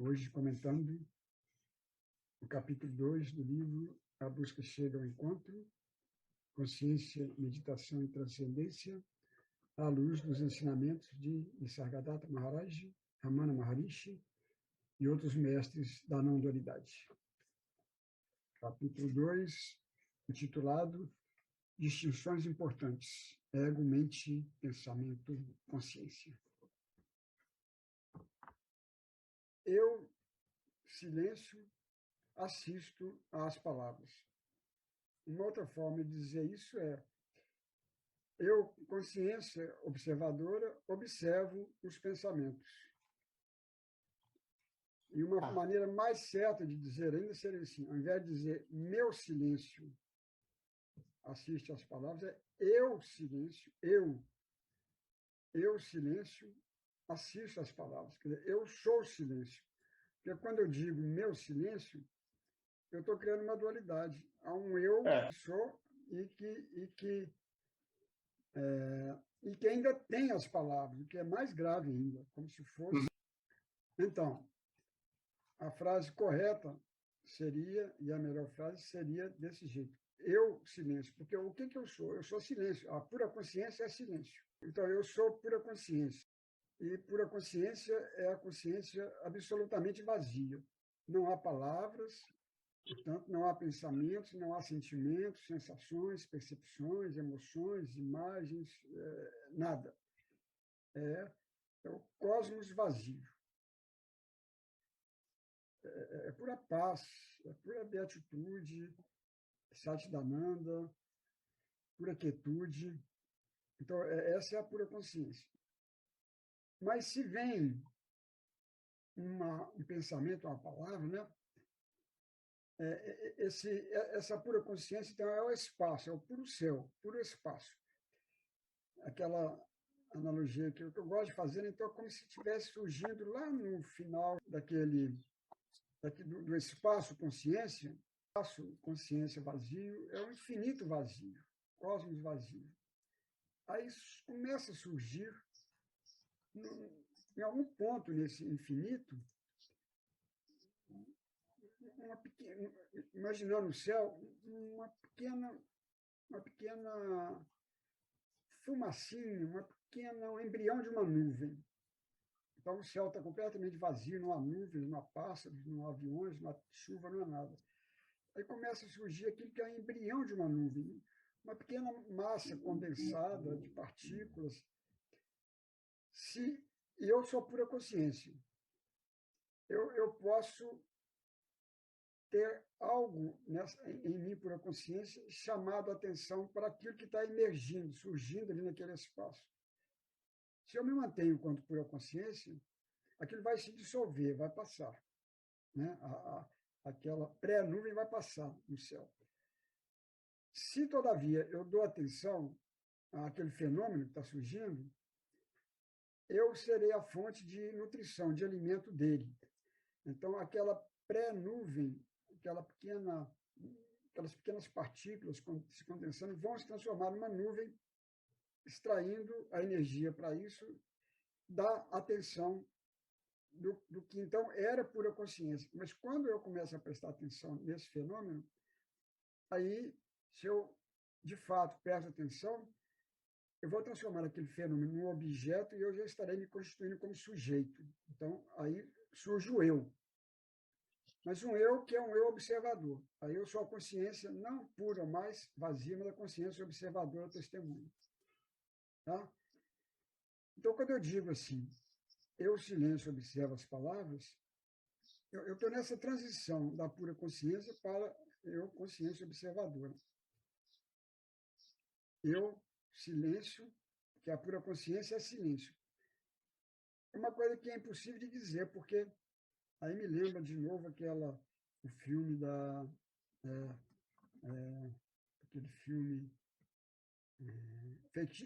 hoje comentando o capítulo 2 do livro A Busca Chega ao Encontro, Consciência, Meditação e Transcendência, à luz dos ensinamentos de Nisargadatta Maharaj, Ramana Maharishi e outros mestres da não-dualidade. Capítulo 2, intitulado Distinções Importantes, Ego, Mente, Pensamento, Consciência. Eu, silêncio, assisto às palavras. Uma outra forma de dizer isso é: eu, consciência observadora, observo os pensamentos. E uma maneira mais certa de dizer ainda seria assim: ao invés de dizer meu silêncio assiste às palavras, é eu silêncio, eu silêncio assisto às palavras. Quer dizer, eu sou silêncio. Porque quando eu digo meu silêncio, eu estou criando uma dualidade. Há um eu que sou e que ainda tem as palavras, o que é mais grave ainda, como se fosse. Então, a frase correta seria, e a melhor frase seria desse jeito: eu, silêncio. Porque o que eu sou? Eu sou silêncio. A pura consciência é silêncio. Então, eu sou pura consciência. E pura consciência é a consciência absolutamente vazia. Não há palavras, portanto, não há pensamentos, não há sentimentos, sensações, percepções, emoções, imagens, nada. É o cosmos vazio. É pura paz, é pura beatitude, Satchidananda, pura quietude. Então, essa é a pura consciência. Mas se vem um pensamento, uma palavra, né? Essa pura consciência, então, é o espaço, é o puro céu, puro espaço. Aquela analogia que eu gosto de fazer, então, é como se estivesse surgindo lá no final do espaço consciência. Espaço consciência vazio é um infinito vazio, cosmos vazio. Aí começa a surgir, em algum ponto nesse infinito, uma pequena, imaginando o céu, uma pequena fumacinha, um embrião de uma nuvem. Então, o céu está completamente vazio, não há nuvens, não há pássaros, não há aviões, não há chuva, não há nada. Aí começa a surgir aquilo que é o embrião de uma nuvem, uma pequena massa condensada de partículas. E eu sou pura consciência. Eu posso ter algo em mim, pura consciência, chamado a atenção para aquilo que está emergindo, surgindo ali naquele espaço. Se eu me mantenho enquanto pura consciência, aquilo vai se dissolver, vai passar. Né? Aquela pré-nuvem vai passar no céu. Se, todavia, eu dou atenção àquele fenômeno que está surgindo, eu serei a fonte de nutrição, de alimento dele. Então, aquela pré-nuvem, aquelas pequenas partículas se condensando, vão se transformar numa nuvem, extraindo a energia para isso, da atenção do que então era pura consciência. Mas quando eu começo a prestar atenção nesse fenômeno, aí, se eu de fato presto atenção, eu vou transformar aquele fenômeno num objeto e eu já estarei me constituindo como sujeito. Então, aí surge o eu. Mas um eu que é um eu observador. Aí eu sou a consciência não pura, mais vazia, mas a consciência observadora testemunha. Tá? Então, quando eu digo assim, eu, silêncio, observo as palavras, eu estou nessa transição da pura consciência para eu, consciência observadora. Eu, silêncio, que a pura consciência é silêncio. É uma coisa que é impossível de dizer, porque aí me lembra de novo o filme aquele filme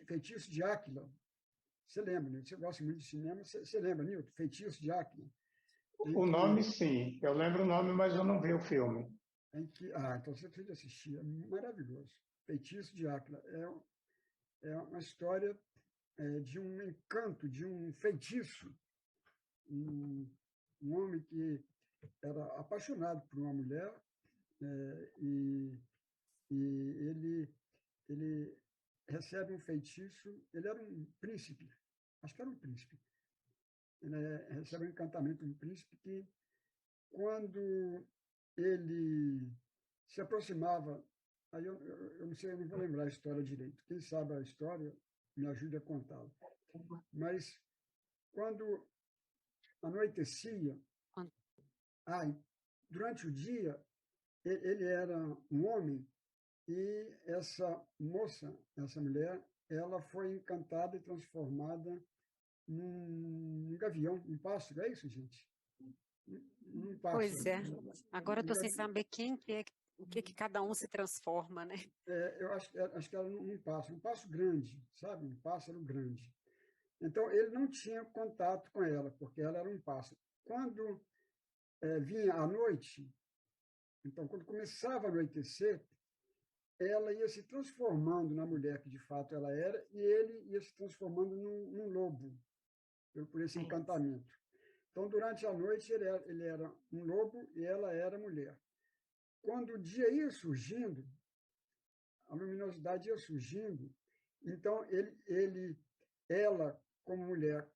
Feitiço de Áquila. Você lembra, né? Você gosta muito de cinema, você lembra, Nilton? Feitiço de Áquila. O nome, sim. Eu lembro o nome, mas eu não vi o filme. Então você tem que assistir. É maravilhoso. Feitiço de Áquila. É uma história de um encanto, de um feitiço, um um homem que era apaixonado por uma mulher, e ele recebe um feitiço. Ele era um príncipe, acho que era um príncipe. Ele recebe um encantamento de um príncipe que, quando ele se aproximava, aí eu não sei, eu não vou lembrar a história direito. Quem sabe a história me ajude a contá-la. Mas quando anoitecia, durante o dia, ele era um homem, e essa moça, essa mulher, ela foi encantada e transformada num gavião, um pássaro. É isso, gente? Um pássaro. Pois é. Agora eu estou sem saber o que cada um se transforma, né? Eu acho que era um pássaro grande, sabe? Um pássaro grande. Então, ele não tinha contato com ela, porque ela era um pássaro. Quando vinha a noite, então, quando começava a anoitecer, ela ia se transformando na mulher que, de fato, ela era, e ele ia se transformando num lobo, por esse encantamento. Então, durante a noite, ele era um lobo e ela era mulher. Quando o dia ia surgindo, a luminosidade ia surgindo, então ela, como mulher,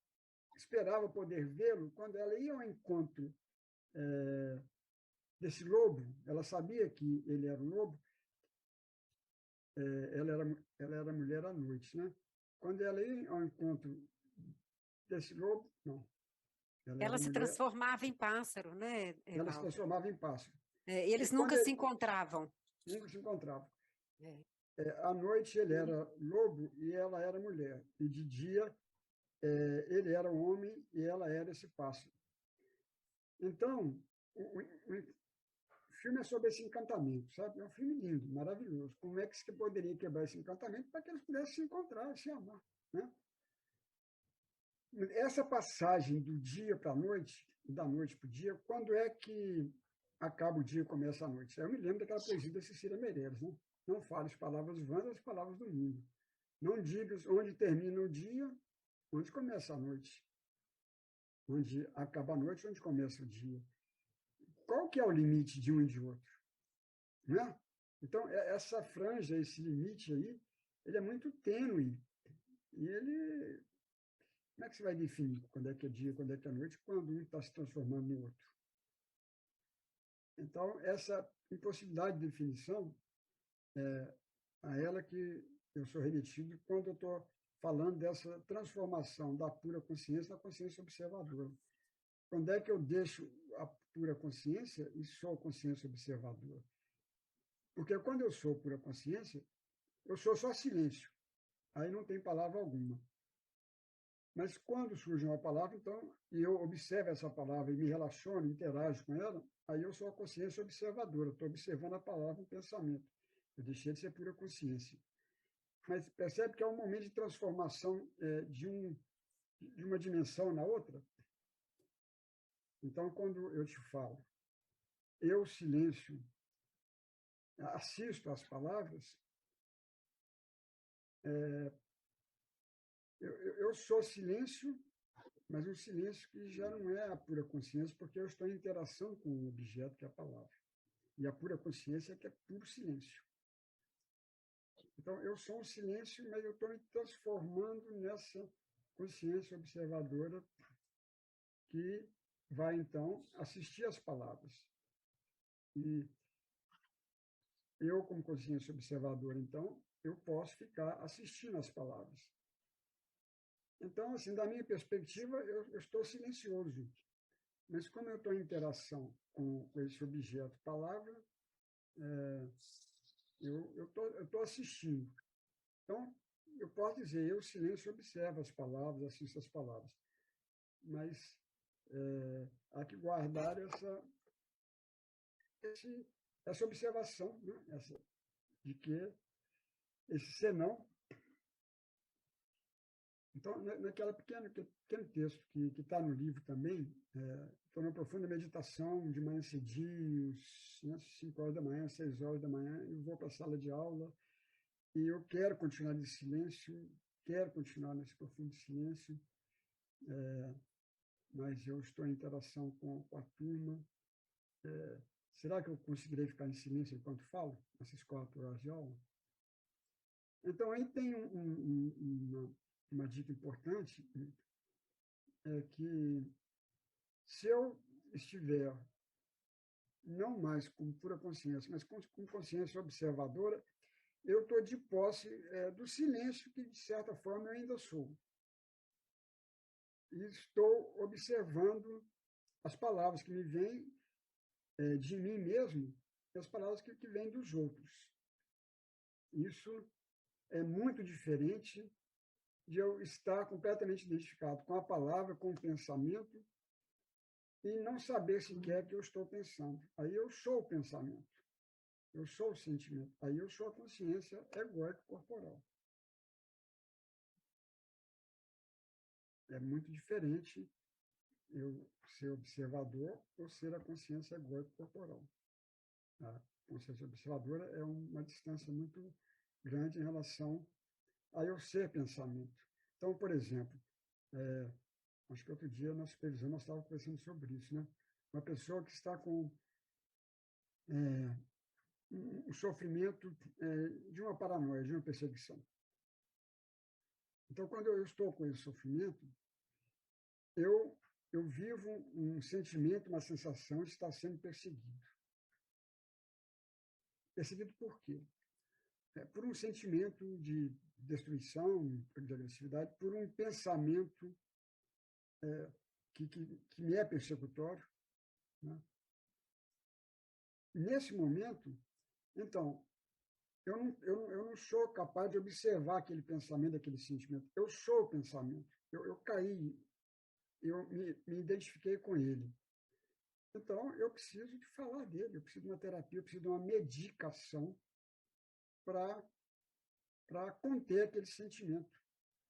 esperava poder vê-lo. Quando ela ia ao encontro desse lobo, ela sabia que ele era um lobo. Ela era mulher à noite, né? Quando ela ia ao encontro desse lobo, não. Ela se transformava em pássaro, né, Evaldo? Ela se transformava em pássaro. E eles nunca se encontravam. Nunca se encontravam. À noite ele era lobo e ela era mulher. E de dia ele era um homem e ela era esse pássaro. Então, o filme é sobre esse encantamento, sabe? É um filme lindo, maravilhoso. Como é que se poderia quebrar esse encantamento para que eles pudessem se encontrar, se amar, né? Essa passagem do dia para a noite, da noite para o dia, quando é que acaba o dia e começa a noite? Eu me lembro daquela poesia da Cecília Meirelles, né? Não fales palavras vãs, as palavras do mundo. Não digas onde termina o dia, onde começa a noite. Onde acaba a noite, onde começa o dia. Qual que é o limite de um e de outro? Né? Então, essa franja, esse limite aí, ele é muito tênue. E ele... Como é que você vai definir quando é que é dia, quando é que é noite, quando um está se transformando no outro? Então, essa impossibilidade de definição é a ela que eu sou remetido quando eu estou falando dessa transformação da pura consciência na consciência observadora. Quando é que eu deixo a pura consciência e sou consciência observadora? Porque quando eu sou pura consciência, eu sou só silêncio. Aí não tem palavra alguma. Mas quando surge uma palavra, então, e eu observo essa palavra e me relaciono, interajo com ela, aí eu sou a consciência observadora. Estou observando a palavra, o pensamento. Eu deixei de ser pura consciência. Mas percebe que é um momento de transformação de uma dimensão na outra? Então, quando eu te falo, eu silêncio, assisto às palavras, eu sou silêncio, mas um silêncio que já não é a pura consciência, porque eu estou em interação com o objeto, que é a palavra. E a pura consciência é que é puro silêncio. Então, eu sou um silêncio, mas eu estou me transformando nessa consciência observadora que vai, então, assistir às palavras. E eu, como consciência observadora, então, eu posso ficar assistindo às palavras. Então, assim, da minha perspectiva, eu estou silencioso. Mas como eu estou em interação com esse objeto, palavra, eu estou assistindo. Então, eu posso dizer, eu silêncio observo as palavras, assisto às palavras. Mas há que guardar essa observação, né? De que esse senão. Então, naquele pequeno texto que está no livro também, estou numa profunda meditação de manhã cedinho, 5 horas da manhã, 6 horas da manhã, eu vou para a sala de aula e eu quero continuar nesse silêncio, quero continuar nesse profundo silêncio. mas eu estou em interação com a turma. Será que eu conseguirei ficar em silêncio enquanto falo, nessas 4 horas de aula? Então, aí tem uma dica importante, é que se eu estiver não mais com pura consciência, mas com consciência observadora, eu estou de posse do silêncio que, de certa forma, eu ainda sou. E estou observando as palavras que me vêm de mim mesmo e as palavras que vêm dos outros. Isso é muito diferente de eu estar completamente identificado com a palavra, com o pensamento, e não saber sequer que eu estou pensando. Aí eu sou o pensamento, eu sou o sentimento, aí eu sou a consciência egóica corporal. É muito diferente eu ser observador ou ser a consciência egóica corporal. A consciência observadora é uma distância muito grande em relação a eu ser pensamento. Então, por exemplo, acho que outro dia na supervisão nós estávamos conversando sobre isso, né? Uma pessoa que está com um sofrimento de uma paranoia, de uma perseguição. Então, quando eu estou com esse sofrimento, eu vivo um sentimento, uma sensação de estar sendo perseguido. Perseguido por quê? Por um sentimento de destruição, de agressividade, por um pensamento que me é persecutório. Né? Nesse momento, então, eu não sou capaz de observar aquele pensamento, aquele sentimento. Eu sou o pensamento. Eu caí, eu me identifiquei com ele. Então, eu preciso de falar dele, eu preciso de uma terapia, eu preciso de uma medicação para conter aquele sentimento.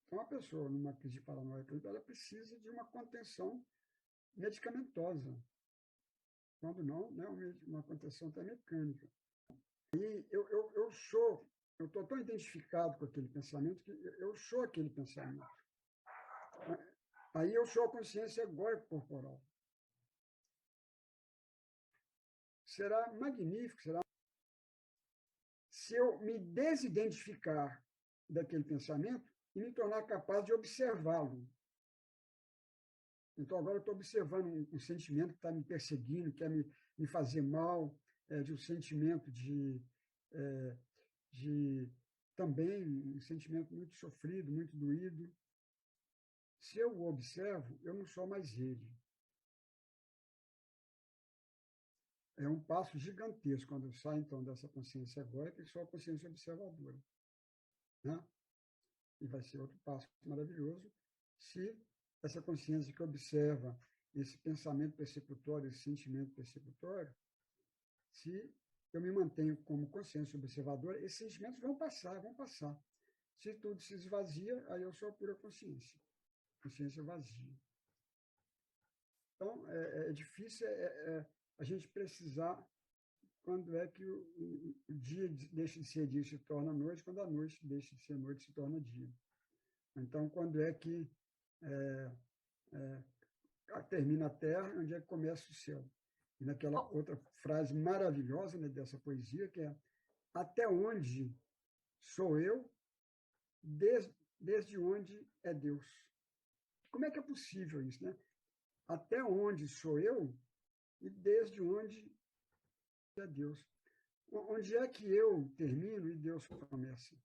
Então, a pessoa, numa crise de paranoia, por exemplo, ela precisa de uma contenção medicamentosa. Quando não, né, uma contenção até mecânica. E eu estou tão identificado com aquele pensamento que eu sou aquele pensamento. Aí eu sou a consciência egóica corporal. Será magnífico, será se eu me desidentificar daquele pensamento e me tornar capaz de observá-lo. Então, agora eu estou observando um sentimento que está me perseguindo, quer me fazer mal, de um sentimento de também um sentimento muito sofrido, muito doído. Se eu o observo, eu não sou mais ele. É um passo gigantesco quando eu saio, então, dessa consciência egóica e sou a consciência observadora. Né? E vai ser outro passo maravilhoso se essa consciência que observa esse pensamento persecutório, esse sentimento persecutório, se eu me mantenho como consciência observadora, esses sentimentos vão passar, vão passar. Se tudo se esvazia, aí eu sou a pura consciência. Consciência vazia. Então, é difícil a gente precisar quando é que o dia deixa de ser dia e se torna noite, quando a noite deixa de ser noite e se torna dia. Então, quando é que termina a terra, onde é que começa o céu? E naquela outra frase maravilhosa, né, dessa poesia, que é: até onde sou eu, desde onde é Deus. Como é que é possível isso, né? Até onde sou eu e desde onde é Deus. Onde é que eu termino e Deus começa?